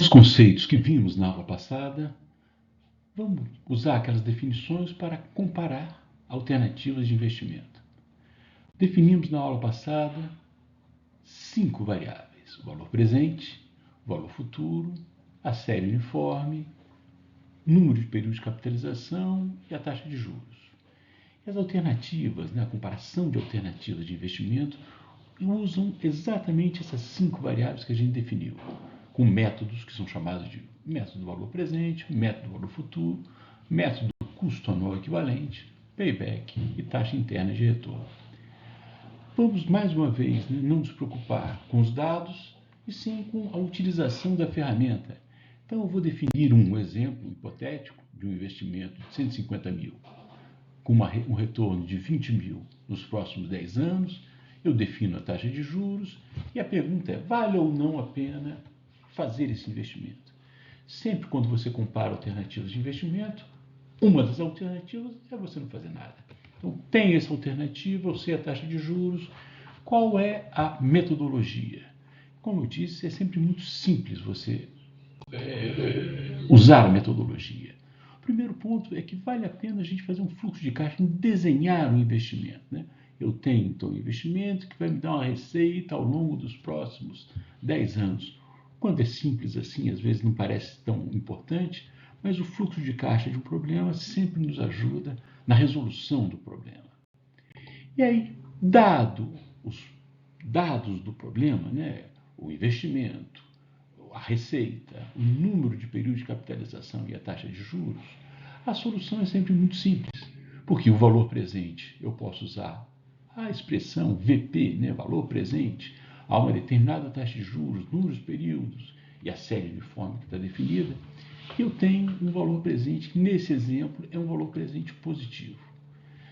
Os conceitos que vimos na aula passada, vamos usar aquelas definições para comparar alternativas de investimento. Definimos na aula passada 5 variáveis: o valor presente, o valor futuro, a série uniforme, número de períodos de capitalização e a taxa de juros. As alternativas, a comparação de alternativas de investimento, usam exatamente essas 5 variáveis que a gente definiu, com métodos que são chamados de método do valor presente, método do valor futuro, método do custo anual equivalente, payback e taxa interna de retorno. Vamos, mais uma vez, não nos preocupar com os dados, e sim com a utilização da ferramenta. Então, eu vou definir um exemplo hipotético de um investimento de 150 mil, com um retorno de 20 mil nos próximos 10 anos. Eu defino a taxa de juros e a pergunta é: vale ou não a pena fazer esse investimento? Sempre quando você compara alternativas de investimento, uma das alternativas é você não fazer nada. Então, tem essa alternativa, eu sei a taxa de juros. Qual é a metodologia? Como eu disse, é sempre muito simples você usar a metodologia. O primeiro ponto é que vale a pena a gente fazer um fluxo de caixa, desenhar um investimento. Eu tenho, então, um investimento que vai me dar uma receita ao longo dos próximos 10 anos. Quando é simples assim, às vezes não parece tão importante, mas o fluxo de caixa de um problema sempre nos ajuda na resolução do problema. E aí, dado os dados do problema, o investimento, a receita, o número de períodos de capitalização e a taxa de juros, a solução é sempre muito simples, porque o valor presente eu posso usar a expressão VP, valor presente, a uma determinada taxa de juros, números de períodos e a série uniforme que está definida. Eu tenho um valor presente que, nesse exemplo, é um valor presente positivo.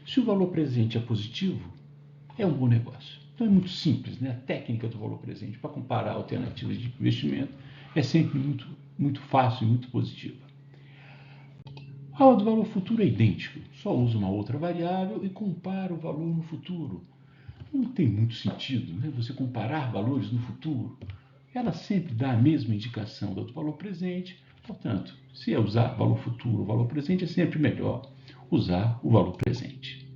Se o valor presente é positivo, é um bom negócio. Então é muito simples, a técnica do valor presente para comparar alternativas de investimento é sempre muito fácil e muito positiva. A aula do valor futuro é idêntico, só usa uma outra variável e compara o valor no futuro. Não tem muito sentido você comparar valores no futuro. Ela sempre dá a mesma indicação do valor presente, portanto, se é usar valor futuro ou valor presente, é sempre melhor usar o valor presente.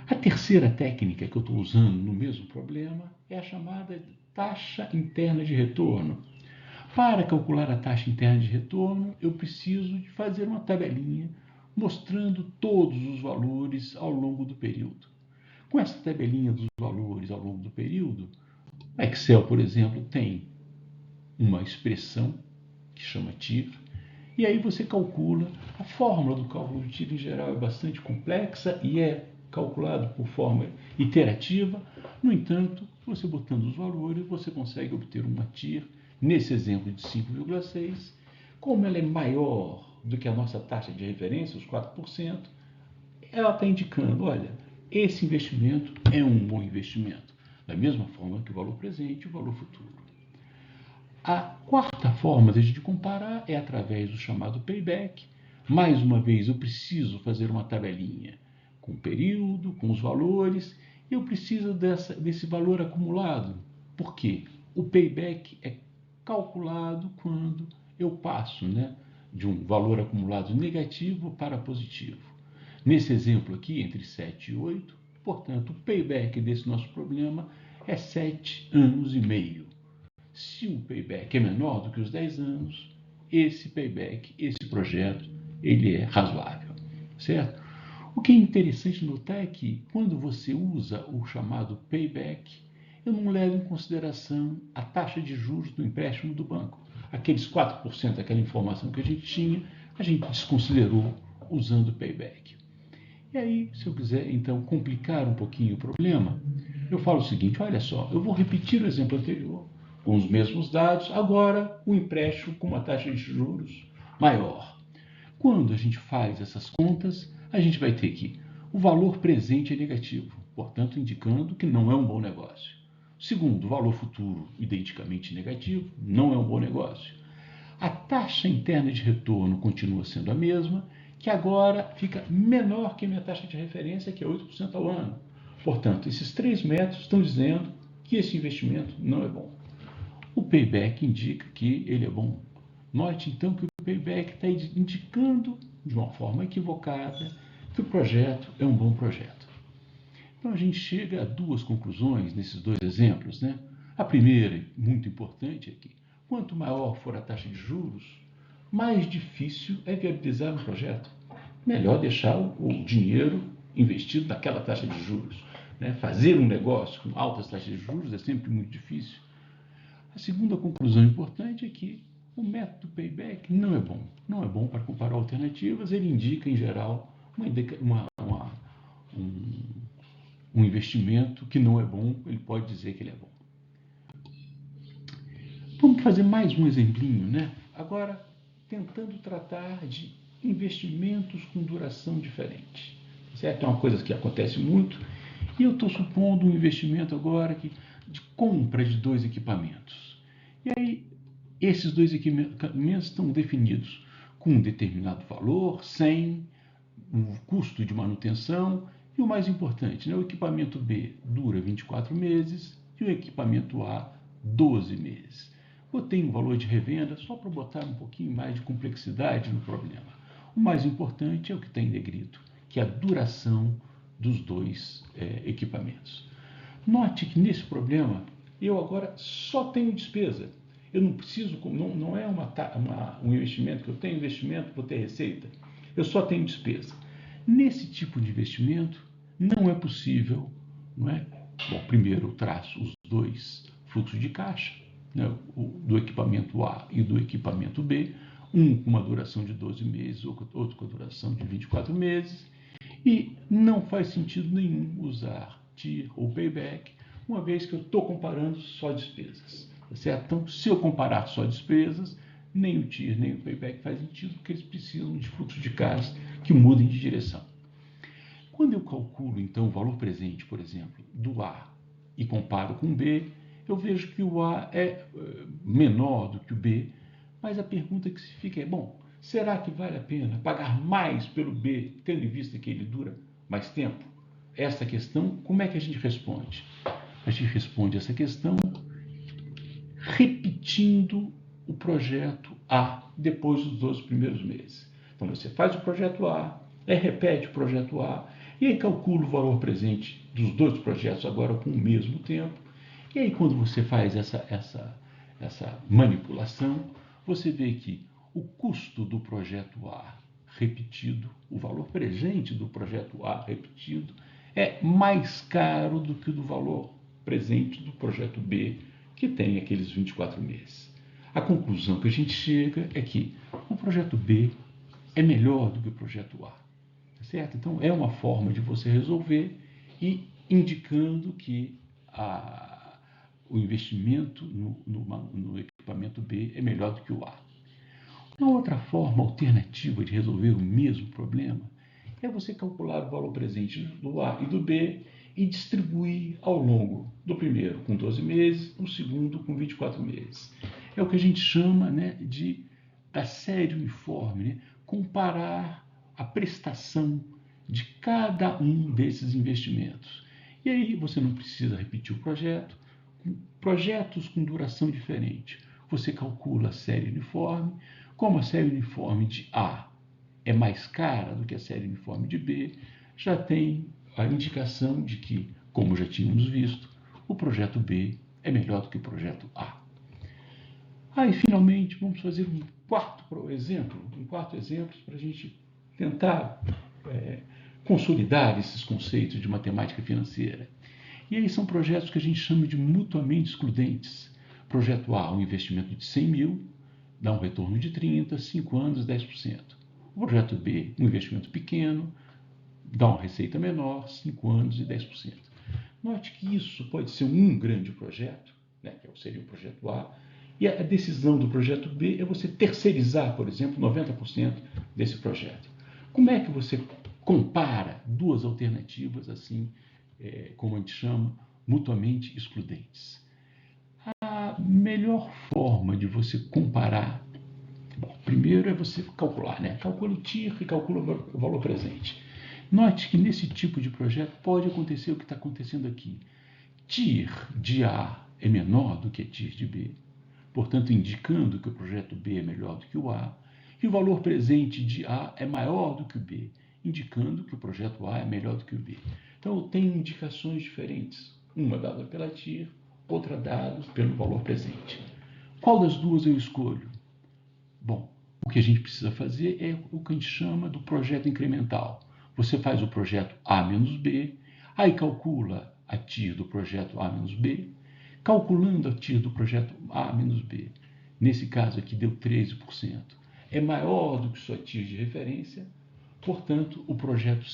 A terceira técnica que eu estou usando no mesmo problema é a chamada taxa interna de retorno. Para calcular a taxa interna de retorno, eu preciso de fazer uma tabelinha mostrando todos os valores ao longo do período. Com essa tabelinha dos valores ao longo do período, o Excel, por exemplo, tem uma expressão que chama TIR, e aí você calcula. A fórmula do cálculo do TIR em geral é bastante complexa e é calculado por forma iterativa. No entanto, você botando os valores, você consegue obter uma TIR, nesse exemplo de 5,6. Como ela é maior do que a nossa taxa de referência, os 4%, ela está indicando, olha, esse investimento é um bom investimento, da mesma forma que o valor presente e o valor futuro. A quarta forma de a gente comparar é através do chamado payback. Mais uma vez, eu preciso fazer uma tabelinha com o período, com os valores, e eu preciso desse valor acumulado. Por quê? O payback é calculado quando eu passo de um valor acumulado negativo para positivo. Nesse exemplo aqui, entre 7 e 8, portanto, o payback desse nosso problema é 7 anos e meio. Se o payback é menor do que os 10 anos, esse payback, esse projeto, ele é razoável, certo? O que é interessante notar é que, quando você usa o chamado payback, eu não levo em consideração a taxa de juros do empréstimo do banco. Aqueles 4%, aquela informação que a gente tinha, a gente desconsiderou usando o payback. E aí, se eu quiser, então, complicar um pouquinho o problema, eu falo o seguinte: olha só, eu vou repetir o exemplo anterior, com os mesmos dados, agora o empréstimo com uma taxa de juros maior. Quando a gente faz essas contas, a gente vai ter que o valor presente é negativo, portanto, indicando que não é um bom negócio. Segundo, o valor futuro, identicamente negativo, não é um bom negócio. A taxa interna de retorno continua sendo a mesma, que agora fica menor que a minha taxa de referência, que é 8% ao ano. Portanto, esses 3 métodos estão dizendo que esse investimento não é bom. O payback indica que ele é bom. Note então que o payback está indicando, de uma forma equivocada, que o projeto é um bom projeto. Então a gente chega a duas conclusões nesses dois exemplos, né? A primeira, muito importante, é que quanto maior for a taxa de juros, mais difícil é viabilizar um projeto. Melhor deixar o dinheiro investido naquela taxa de juros, né? Fazer um negócio com altas taxas de juros é sempre muito difícil. A segunda conclusão importante é que o método payback não é bom. Não é bom para comparar alternativas, ele indica, em geral, um investimento que não é bom, ele pode dizer que ele é bom. Vamos fazer mais um exemplinho, né? Agora, tentando tratar de investimentos com duração diferente. Certo? É uma coisa que acontece muito. E eu estou supondo um investimento agora de compra de dois equipamentos. E aí, esses dois equipamentos estão definidos com um determinado valor, sem um custo de manutenção, e o mais importante, né, o equipamento B dura 24 meses e o equipamento A 12 meses. Botei um valor de revenda só para botar um pouquinho mais de complexidade no problema. O mais importante é o que está em negrito, que é a duração dos dois equipamentos. Note que nesse problema eu agora só tenho despesa. Eu não preciso, não é um investimento que eu tenho investimento para ter receita. Eu só tenho despesa. Nesse tipo de investimento não é possível, não é? Bom, primeiro eu traço os dois fluxos de caixa, né? Do equipamento A e do equipamento B, um com uma duração de 12 meses, outro com a duração de 24 meses, e não faz sentido nenhum usar TIR ou payback, uma vez que eu estou comparando só despesas. Tá certo? Então, se eu comparar só despesas, nem o TIR nem o payback faz sentido, porque eles precisam de fluxo de caixa que mudem de direção. Quando eu calculo, então, o valor presente, por exemplo, do A e comparo com o B, eu vejo que o A é menor do que o B, mas a pergunta que se fica é, bom, será que vale a pena pagar mais pelo B, tendo em vista que ele dura mais tempo? Essa questão, como é que a gente responde? A gente responde essa questão repetindo o projeto A depois dos 12 primeiros meses. Então, você faz o projeto A, repete o projeto A, e aí calcula o valor presente dos dois projetos agora com o mesmo tempo. E aí, quando você faz essa manipulação, você vê que o custo do projeto A repetido, o valor presente do projeto A repetido, é mais caro do que o do valor presente do projeto B, que tem aqueles 24 meses. A conclusão que a gente chega é que o projeto B é melhor do que o projeto A. Certo? Então, é uma forma de você resolver e indicando que o investimento no equipamento B é melhor do que o A. Uma outra forma alternativa de resolver o mesmo problema é você calcular o valor presente do A e do B e distribuir ao longo do primeiro com 12 meses, do segundo com 24 meses. É o que a gente chama, né, da série uniforme, né? Comparar a prestação de cada um desses investimentos. E aí você não precisa repetir o projeto. Projetos com duração diferente. Você calcula a série uniforme. Como a série uniforme de A é mais cara do que a série uniforme de B, já tem a indicação de que, como já tínhamos visto, o projeto B é melhor do que o projeto A. Aí, finalmente, vamos fazer um quarto exemplo para a gente tentar consolidar esses conceitos de matemática financeira. E aí são projetos que a gente chama de mutuamente excludentes. Projeto A, um investimento de 100 mil, dá um retorno de 30, 5 anos, 10%. O projeto B, um investimento pequeno, dá uma receita menor, 5 anos e 10%. Note que isso pode ser um grande projeto, né, que seria o projeto A, e a decisão do projeto B é você terceirizar, por exemplo, 90% desse projeto. Como é que você compara duas alternativas assim, como a gente chama, mutuamente excludentes? A melhor forma de você comparar, bom, primeiro é você calcular, né? Calcula o TIR e calcula o valor presente. Note que nesse tipo de projeto pode acontecer o que está acontecendo aqui. TIR de A é menor do que TIR de B. portanto indicando que o projeto B é melhor do que o A, e o valor presente de A é maior do que o B, indicando que o projeto A é melhor do que o B. Então, eu tenho indicações diferentes, uma dada pela TIR, outra dada pelo valor presente. Qual das duas eu escolho? Bom, o que a gente precisa fazer é o que a gente chama do projeto incremental. Você faz o projeto A menos B, aí calcula a TIR do projeto A menos B, calculando a TIR do projeto A menos B. Nesse caso aqui deu 13%. É maior do que sua TIR de referência, portanto, o projeto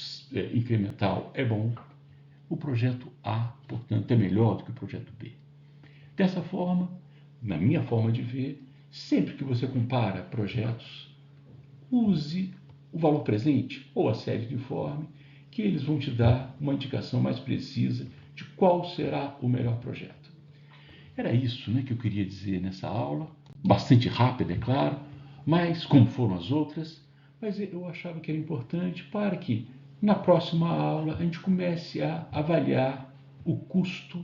incremental é bom, o projeto A, portanto, é melhor do que o projeto B. Dessa forma, na minha forma de ver, sempre que você compara projetos, use o valor presente ou a série de informe, que eles vão te dar uma indicação mais precisa de qual será o melhor projeto. Era isso, né, que eu queria dizer nessa aula, bastante rápida, é claro, mas como foram as outras, mas eu achava que era importante para que na próxima aula a gente comece a avaliar o custo,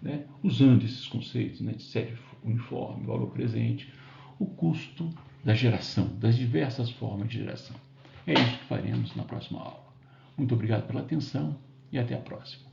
né, usando esses conceitos, né, de série uniforme, valor presente, o custo da geração, das diversas formas de geração. É isso que faremos na próxima aula. Muito obrigado pela atenção e até a próxima.